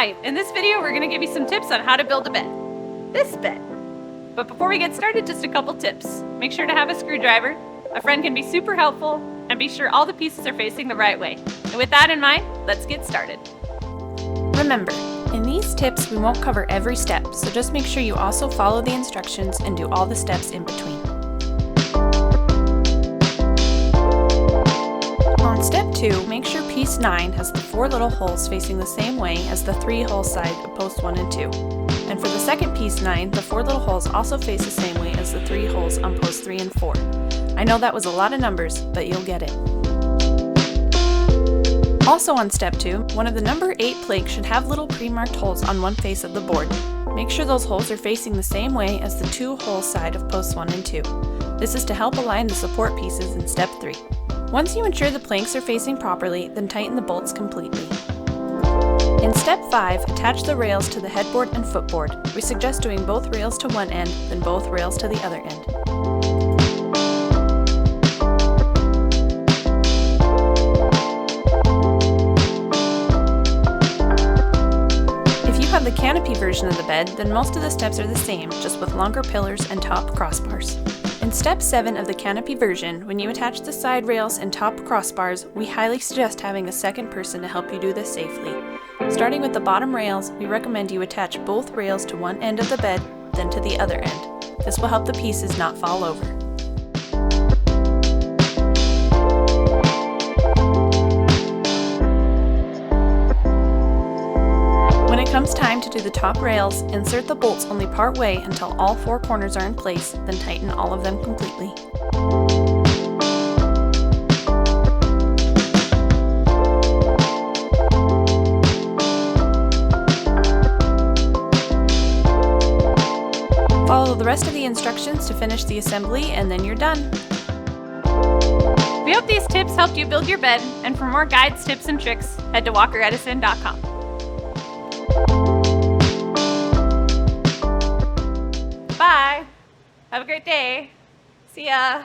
Hi, in this video we're going to give you some tips on how to build a bed. This bed. But before we get started, just a couple tips. Make sure to have a screwdriver. A friend can be super helpful, and be sure all the pieces are facing the right way. And with that in mind, let's get started. Remember, in these tips we won't cover every step, so just make sure you also follow the instructions and do all the steps in between. On step 2, make sure piece 9 has the 4 little holes facing the same way as the 3 hole side of posts 1 and 2. And for the second piece 9, the 4 little holes also face the same way as the 3 holes on posts 3 and 4. I know that was a lot of numbers, but you'll get it. Also on step 2, one of the number 8 planks should have little pre-marked holes on one face of the board. Make sure those holes are facing the same way as the 2 hole side of posts 1 and 2. This is to help align the support pieces in step 3. Once you ensure the planks are facing properly, then tighten the bolts completely. In step 5, attach the rails to the headboard and footboard. We suggest doing both rails to one end, then both rails to the other end. If you have the Canopy version of the bed, then most of the steps are the same, just with longer pillars and top crossbars. In step 7 of the Canopy version, when you attach the side rails and top crossbars, we highly suggest having a second person to help you do this safely. Starting with the bottom rails, we recommend you attach both rails to one end of the bed, then to the other end. This will help the pieces not fall over. When it comes time to do the top rails, insert the bolts only part way until all 4 corners are in place, then tighten all of them completely. Follow the rest of the instructions to finish the assembly, and then you're done. We hope these tips helped you build your bed, and for more guides, tips, and tricks, head to walkeredison.com. Bye. Have a great day. See ya.